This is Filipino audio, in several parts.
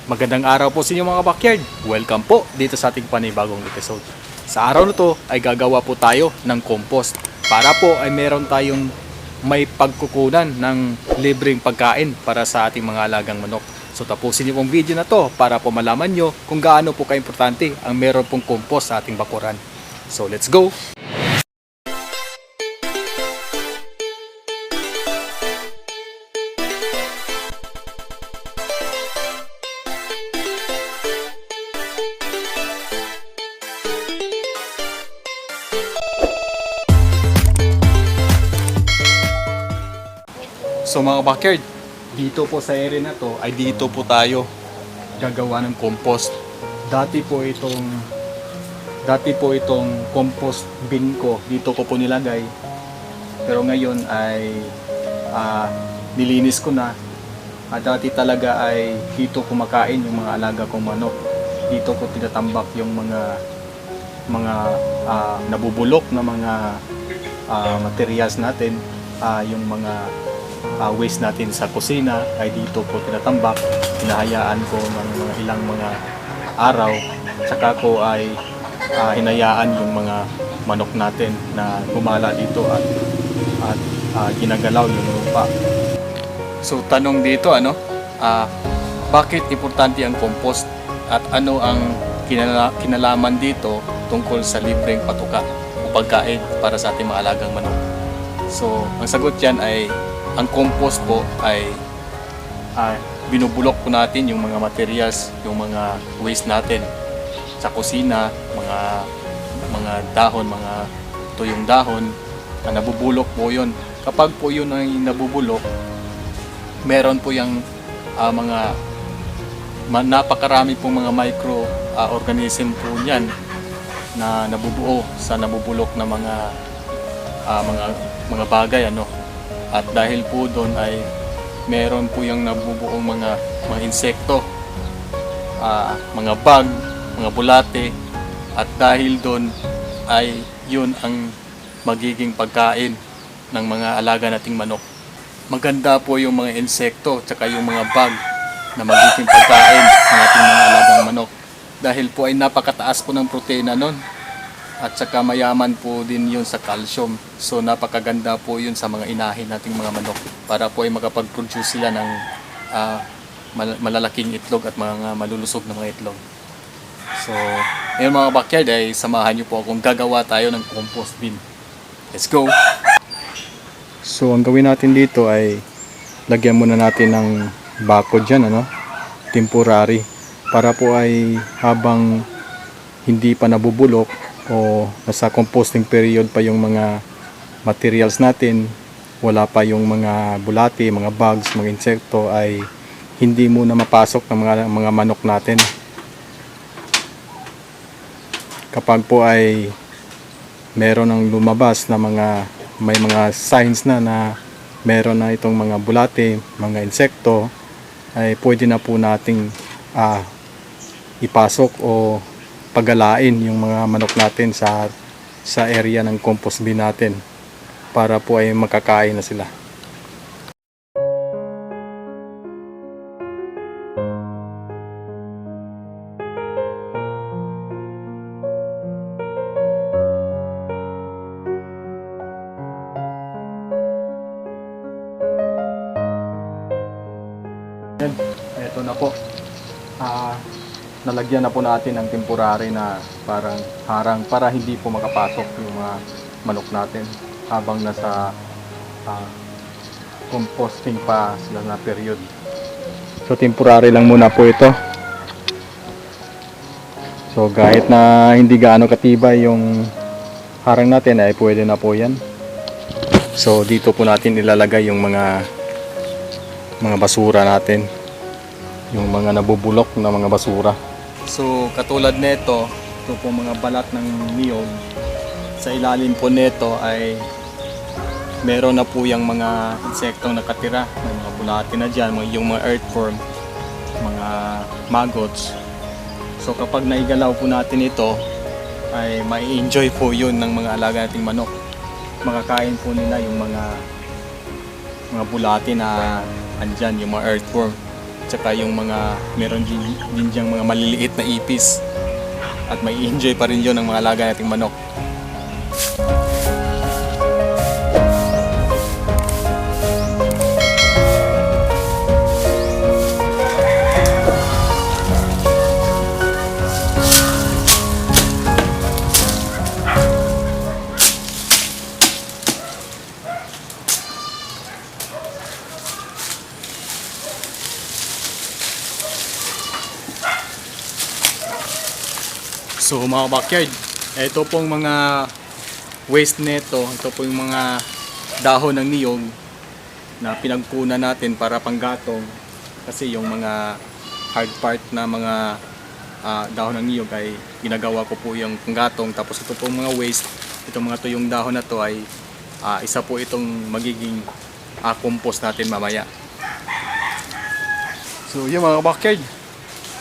Magandang araw po sa inyo mga backyard. Welcome po dito sa ating panibagong episode. Sa araw na to ay gagawa po tayo ng compost para po ay meron tayong may pagkukunan ng libreng pagkain para sa ating mga alagang manok. So tapusin niyo pong video na to para po malaman nyo kung gaano po kaimportante ang meron pong compost sa ating bakuran. So let's go! So mga backyard, dito po sa area na to ay dito po tayo gagawa ng compost. Dati po itong compost bin ko, dito ko po nilagay. Pero ngayon ay nilinis ko na. Dati talaga ay dito kumakain yung mga alaga kong manok. Dito ko tinatambak yung mga nabubulok na mga materials natin, yung mga waste natin sa kusina ay dito po tinatambak. Hinahayaan ko ng mga ilang mga araw, saka ko ay hinayaan yung mga manok natin na gumala dito at ginagalaw yung lupa. So tanong dito, bakit importante ang compost at ano ang kinalaman dito tungkol sa libreng patuka o pagkain para sa ating mga alagang manok? So ang sagot dyan ay ang compost po ay binubulok po natin yung mga materials, yung mga waste natin sa kusina, mga dahon, mga tuyong dahon na nabubulok po yun. Kapag po yun ay nabubulok, meron po yung napakarami pong mga microorganism po niyan na nabubuo sa nabubulok na mga bagay, At dahil po doon ay meron po yung nabubuong mga insekto, mga bug, mga bulate, at dahil doon ay yun ang magiging pagkain ng mga alaga nating manok. Maganda po yung mga insekto tsaka yung mga bug na magiging pagkain ng ating mga alagang manok. Dahil po ay napakataas po ng proteina nun. At saka mayaman po din yun sa calcium. So napakaganda po yun sa mga inahin nating mga manok para po ay makapag-produce sila ng malalaking itlog at mga malulusog na mga itlog. So ngayon mga backyard ay samahan nyo po akong gagawa tayo ng compost bin. Let's go! So ang gawin natin dito ay lagyan muna natin ng bako dyan, temporary, para po ay habang hindi pa nabubulok o nasa composting period pa yung mga materials natin, wala pa yung mga bulate, mga bugs, mga insekto, ay hindi muna mapasok ng mga manok natin. Kapag po ay meron ng lumabas na may mga signs na meron na itong mga bulate, mga insekto, ay pwede na po nating ipasok o pagalain yung mga manok natin sa area ng compost bin natin para po ay makakain na sila. Ito na po. Nalagyan na po natin ng temporary na parang harang para hindi po makapasok yung mga manok natin habang nasa composting pa sila na period. So temporary lang muna po ito. So kahit na hindi gaano katibay yung harang natin ay pwede na po yan. So dito po natin ilalagay yung mga basura natin, yung mga nabubulok na mga basura. So katulad nito, ito po mga balat ng niyog. Sa ilalim po nito ay meron na po yung mga insektong nakatira, may mga bulate na dyan, yung mga earthworm, mga maggots. So kapag naigalaw po natin ito, ay mai-enjoy po yun ng mga alaga nating manok. Makakain po nila yung mga bulate na andyan, yung mga earthworm. tsaka yung mga meron din diyang mga maliliit na ipis, at may enjoy pa rin yun ng mga alaga nating manok. So mga backyard, ito pong mga waste neto, ito po yung mga dahon ng niyog na pinagkunan natin para panggatong, kasi yung mga hard part na mga dahon ng niyog ay ginagawa ko po yung panggatong. Tapos ito pong mga waste, itong mga tuyong dahon na to ay isa po itong magiging compost natin mamaya. So yung mga backyard,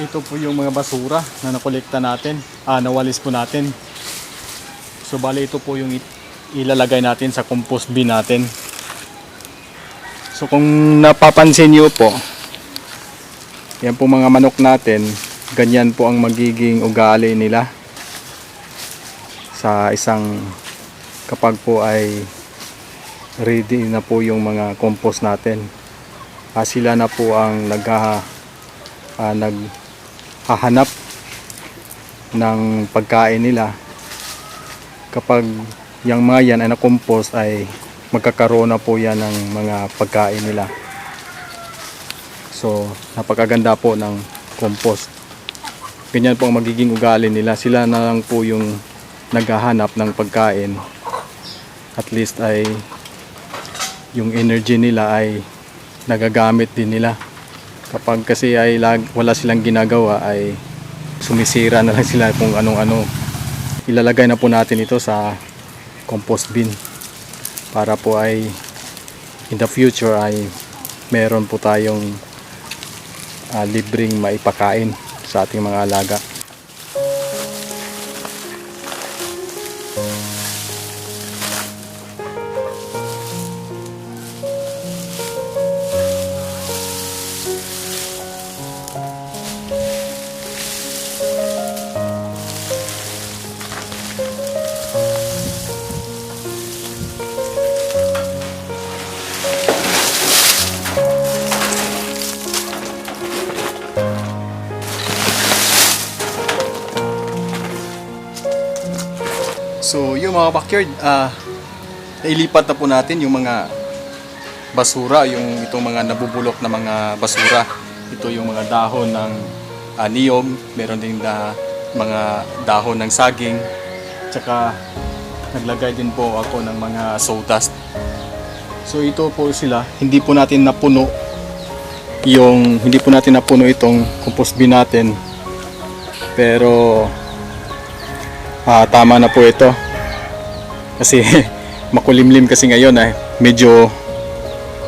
ito po yung mga basura na nakolekta natin, nawalis po natin. So bali ito po yung ilalagay natin sa compost bin natin. So kung napapansin niyo po, yan po mga manok natin, ganyan po ang magiging ugali nila sa isang, kapag po ay ready na po yung mga compost natin. Sila na po ang naghahanap ng pagkain nila. Kapag yung mga yan ay na-compost, ay magkakaroon na po yan ng mga pagkain nila. So napakaganda po ng compost. Ganyan po ang magiging ugali nila. Sila na lang po yung naghahanap ng pagkain. At least ay yung energy nila ay nagagamit din nila. Kapag kasi ay wala silang ginagawa, ay sumisira na lang sila kung anong-ano. Ilalagay na po natin ito sa compost bin para po ay in the future ay meron po tayong libreng maipakain sa ating mga alaga. So yung mga backyard, nailipat na po natin yung mga basura, yung itong mga nabubulok na mga basura. Ito yung mga dahon ng niyog, meron din mga dahon ng saging, tsaka naglagay din po ako ng mga sawdust. So ito po sila, hindi po natin napuno itong compost bin natin, pero tama na po ito kasi makulimlim kasi ngayon, medyo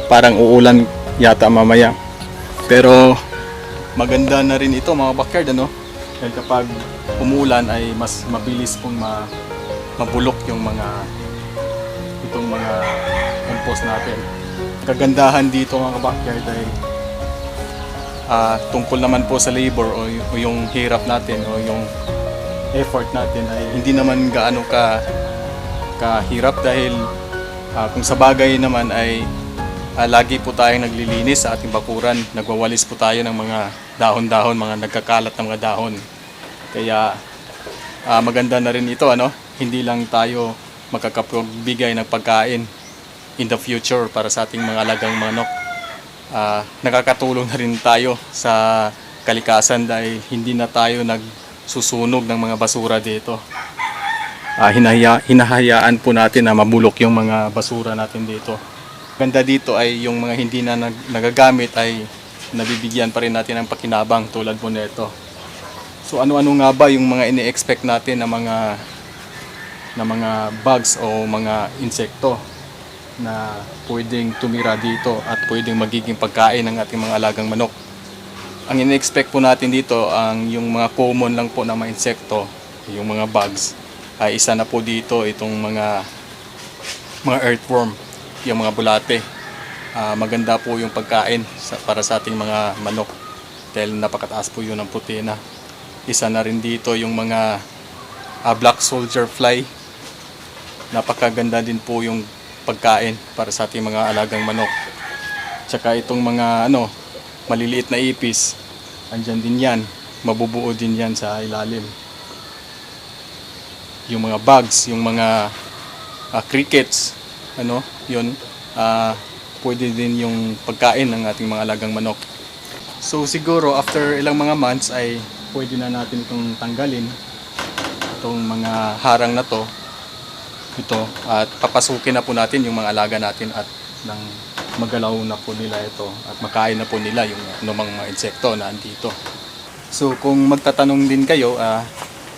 parang uulan yata mamaya, pero maganda na rin ito mga backyard, dahil kapag umulan ay mas mabilis pong mabulok yung itong mga compost natin. Kagandahan dito mga backyard ay tungkol naman po sa labor o yung hirap natin o yung effort natin ay hindi naman gaano kahirap, dahil kung sa bagay naman ay lagi po tayong naglilinis sa ating bakuran, nagwawalis po tayo ng mga dahon-dahon, mga nagkakalat ng mga dahon. Kaya maganda na rin ito, hindi lang tayo makakapagbigay ng pagkain in the future para sa ating mga alagang manok, nakakatulong na rin tayo sa kalikasan dahil hindi na tayo nagsusunog ng mga basura dito. Hinahayaan po natin na mabulok yung mga basura natin dito. Ganda dito ay yung mga hindi na nagagamit ay nabibigyan pa rin natin ng pakinabang tulad po nito. So ano-ano nga ba yung mga ini-expect natin na mga bugs o mga insekto na pwedeng tumira dito at pwedeng magiging pagkain ng ating mga alagang manok? Ang ini-expect po natin dito, yung mga common lang po na mga insekto, yung mga bugs, ay isa na po dito itong mga earthworm, yung mga bulate. Maganda po yung pagkain para sa ating mga manok. dahil napakataas po yun ng protina. Isa na rin dito yung mga black soldier fly. Napakaganda din po yung pagkain para sa ating mga alagang manok. Tsaka itong mga maliliit na ipis, andyan din yan, mabubuo din yan sa ilalim. Yung mga bugs, yung mga crickets, yun, pwede din yung pagkain ng ating mga alagang manok. So siguro after ilang mga months ay pwede na natin itong tanggalin, itong mga harang na to, at papasukin na po natin yung mga alaga natin at nang magalaw na po nila ito at makain na po nila yung mga insekto na andito. So kung magtatanong din kayo,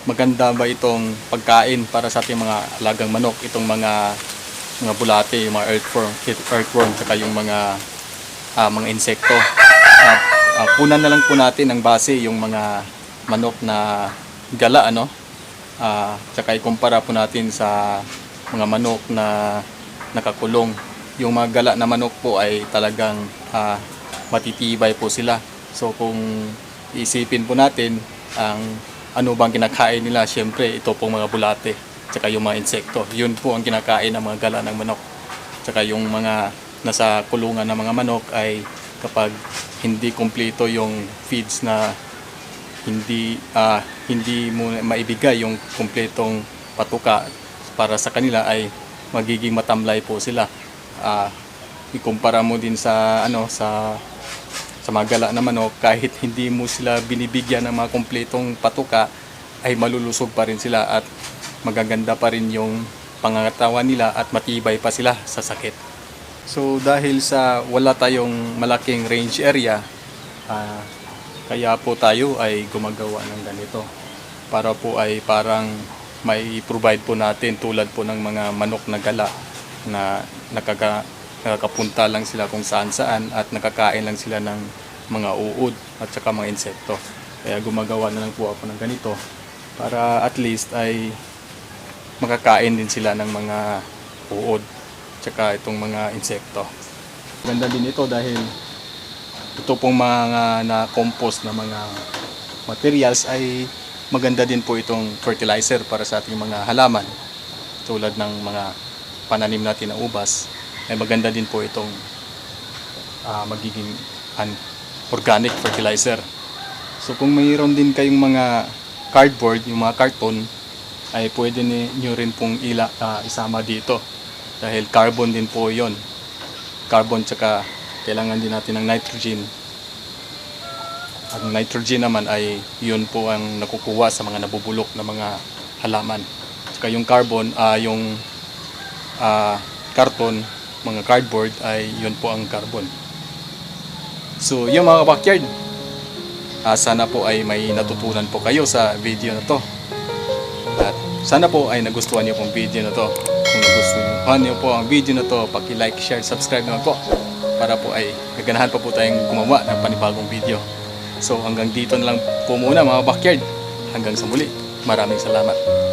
maganda ba itong pagkain para sa ating mga alagang manok, itong mga bulate, yung mga earthworm, saka yung mga insekto. Punan na lang po natin ang base yung mga manok na gala, tsaka ikumpara po natin sa mga manok na nakakulong. Yung mga gala na manok po ay talagang matitibay po sila. So kung isipin po natin ang ano bang kinakain nila, syempre ito pong mga bulate tsaka yung mga insekto. Yun po ang kinakain ng mga gala ng manok. Tsaka yung mga nasa kulungan ng mga manok ay kapag hindi kumpleto yung feeds na hindi mo maibigay yung kumpletong patuka para sa kanila, ay magiging matamlay po sila. Ikumpara mo din sa mga gala na manok, kahit hindi mo sila binibigyan ng mga kumpletong patuka ay malulusog pa rin sila at magaganda pa rin yung pangangatawan nila at matibay pa sila sa sakit. So dahil sa wala tayong malaking range area, kaya po tayo ay gumagawa ng ganito para po ay parang may provide po natin tulad po ng mga manok na gala na nakakapunta lang sila kung saan at nakakain lang sila ng mga uod at saka mga insekto. Kaya gumagawa na lang po ako ng ganito para at least ay makakain din sila ng mga uod tsaka itong mga insekto. Ganda din ito dahil ito pong mga na-compost na mga materials ay maganda din po itong fertilizer para sa ating mga halaman. Tulad ng mga pananim natin na ubas, ay maganda din po itong magiging organic fertilizer. So kung mayroon din kayong mga cardboard, yung mga karton, ay pwede nyo rin pong isama dito. Dahil carbon din po yon. Carbon tsaka kailangan din natin ng nitrogen. Ang nitrogen naman ay yun po ang nakukuha sa mga nabubulok na mga halaman. Tsaka yung carbon, yung karton, mga cardboard, ay yun po ang carbon. So yung mga backyard, sana po ay may natutunan po kayo sa video na to. At sana po ay nagustuhan niyo pong video na to. Kung nagustuhan niyo po ang video na to, paki-like, share, subscribe naman po para po ay gaganahan pa po tayong gumawa ng panibagong video. So hanggang dito na lang po muna mga backyard. Hanggang sa muli. Maraming salamat.